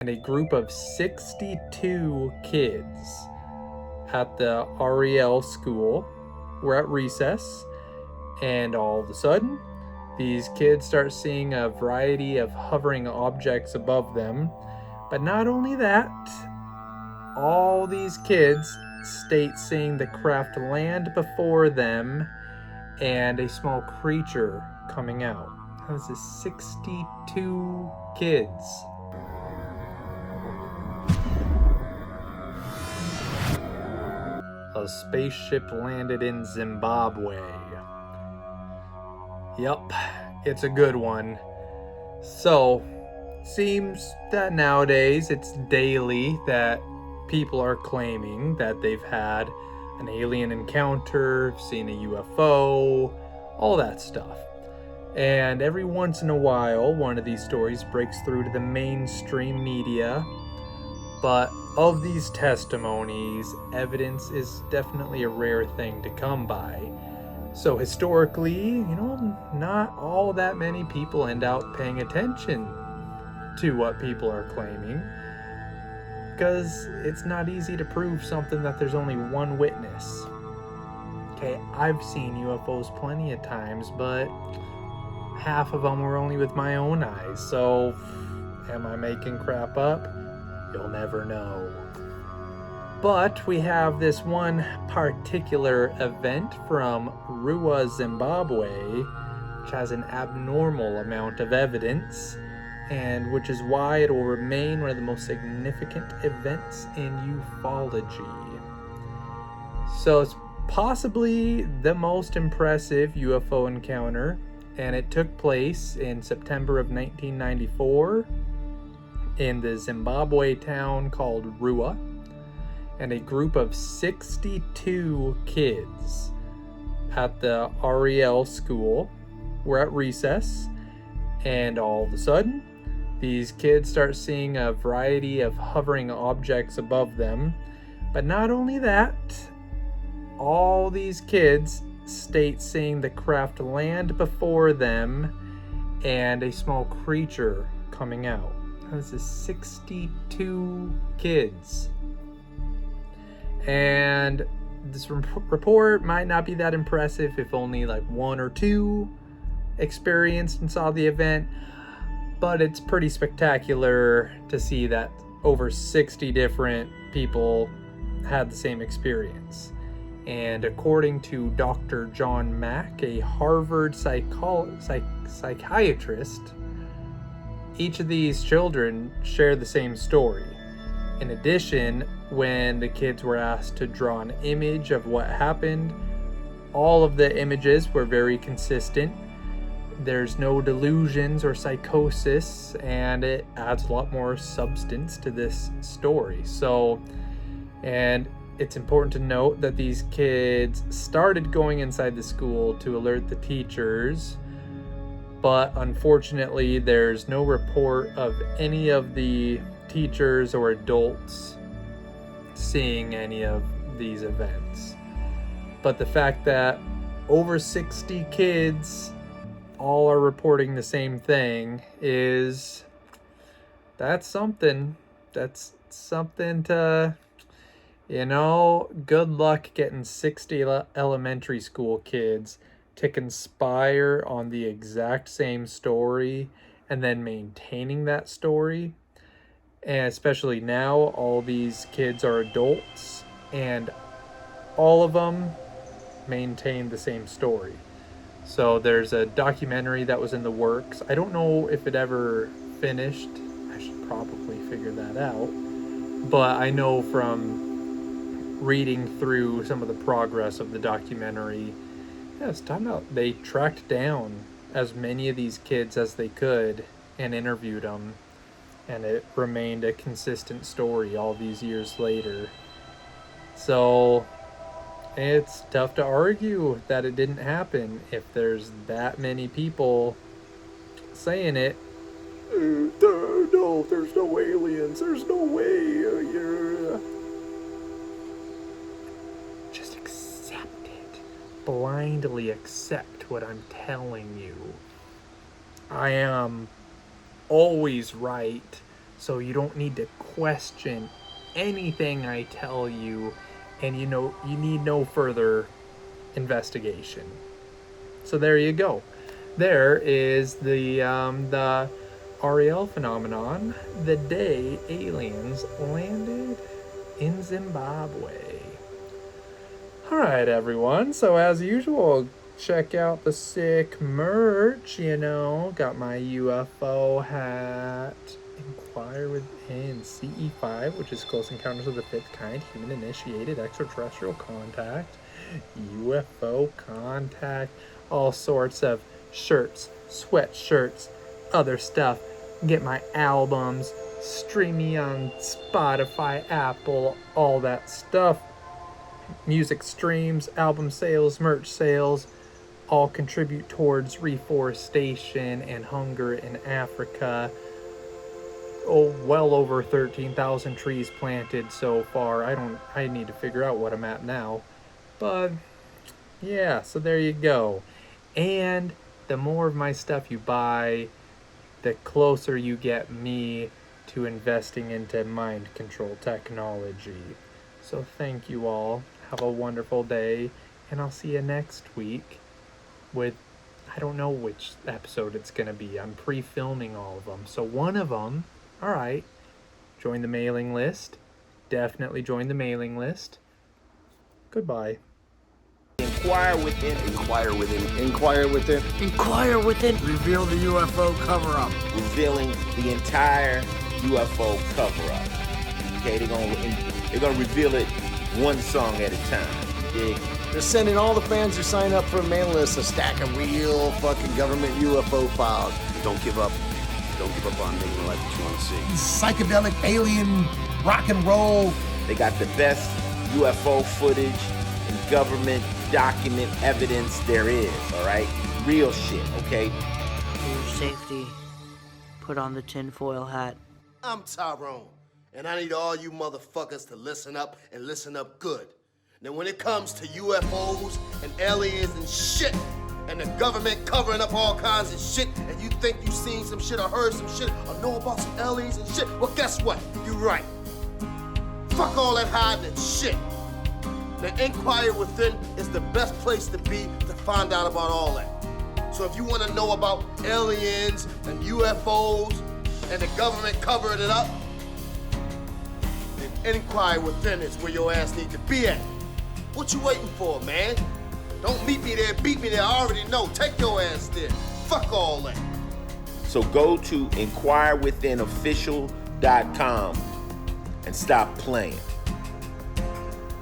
and a group of 62 kids at the Ariel school were at recess, and all of a sudden, these kids start seeing a variety of hovering objects above them. But not only that, all these kids state seeing the craft land before them and a small creature coming out. This is 62 kids. A spaceship landed in Zimbabwe. Yup, it's a good one. So, seems that nowadays it's daily that people are claiming that they've had an alien encounter, seen a UFO, all that stuff. And every once in a while, one of these stories breaks through to the mainstream media. But of these testimonies, evidence is definitely a rare thing to come by. So historically, not all that many people end up paying attention to what people are claiming, because it's not easy to prove something that there's only one witness. Okay, I've seen UFOs plenty of times, but half of them were only with my own eyes. So, am I making crap up? You'll never know. But we have this one particular event from Ruwa, Zimbabwe, which has an abnormal amount of evidence, and which is why it will remain one of the most significant events in ufology. So it's possibly the most impressive UFO encounter, and it took place in September of 1994 in the Zimbabwe town called Ruwa, and a group of 62 kids at the Ariel school were at recess, and all of a sudden, these kids start seeing a variety of hovering objects above them. But not only that, all these kids state seeing the craft land before them and a small creature coming out. This is 62 kids. And this report might not be that impressive if only like one or two experienced and saw the event, but it's pretty spectacular to see that over 60 different people had the same experience. And according to Dr. John Mack, a Harvard psychiatrist, each of these children share the same story. In addition, when the kids were asked to draw an image of what happened, all of the images were very consistent. There's no delusions or psychosis, and it adds a lot more substance to this story. And it's important to note that these kids started going inside the school to alert the teachers, but unfortunately there's no report of any of the teachers or adults seeing any of these events. But the fact that over 60 kids all are reporting the same thing that's something to, good luck getting 60 elementary school kids to conspire on the exact same story and then maintaining that story. And especially now, all these kids are adults, and all of them maintain the same story. So there's a documentary that was in the works. I don't know if it ever finished. I should probably figure that out. But I know from reading through some of the progress of the documentary, it's talking about they tracked down as many of these kids as they could and interviewed them. And it remained a consistent story all these years later. So it's tough to argue that it didn't happen if there's that many people saying it. No, there's no aliens. There's no way. Just accept it. Blindly accept what I'm telling you. I am always right, So you don't need to question anything I tell you, and you need no further investigation. So there you go. There is the Ariel phenomenon, the day aliens landed in Zimbabwe. Alright, everyone. So as usual, check out the sick merch, Got my UFO hat. Inquire within CE5, which is Close Encounters of the Fifth Kind, human-initiated extraterrestrial contact, UFO contact, all sorts of shirts, sweatshirts, other stuff. Get my albums, stream me on Spotify, Apple, all that stuff. Music streams, album sales, merch sales, all contribute towards reforestation and hunger in Africa. Well over 13,000 trees planted so far. I need to figure out what I'm at now. But yeah, so there you go. And the more of my stuff you buy, the closer you get me to investing into mind control technology. So thank you all. Have a wonderful day, and I'll see you next week with, I don't know which episode it's going to be. I'm pre-filming all of them. So one of them, all right, join the mailing list. Definitely join the mailing list. Goodbye. Inquire within. Inquire within. Inquire within. Inquire within. Reveal the UFO cover-up. Revealing the entire UFO cover-up. Okay, they're gonna reveal it one song at a time. Dig? They're sending all the fans who sign up for a mailing list a stack of real fucking government UFO files. Don't give up. Don't give up on living the life that you want to see. Psychedelic, alien, rock and roll. They got the best UFO footage and government document evidence there is, all right? Real shit, okay? For your safety, put on the tinfoil hat. I'm Tyrone, and I need all you motherfuckers to listen up and listen up good. Now when it comes to UFOs and aliens and shit, and the government covering up all kinds of shit, and you think you seen some shit or heard some shit or know about some aliens and shit, well guess what? You're right. Fuck all that hiding and shit. The Inquiry Within is the best place to be to find out about all that. So if you want to know about aliens and UFOs and the government covering it up, then Inquiry Within is where your ass needs to be at. What you waiting for, man? Don't meet me there, beat me there, I already know. Take your ass there. Fuck all that. So go to inquirewithinofficial.com and stop playing.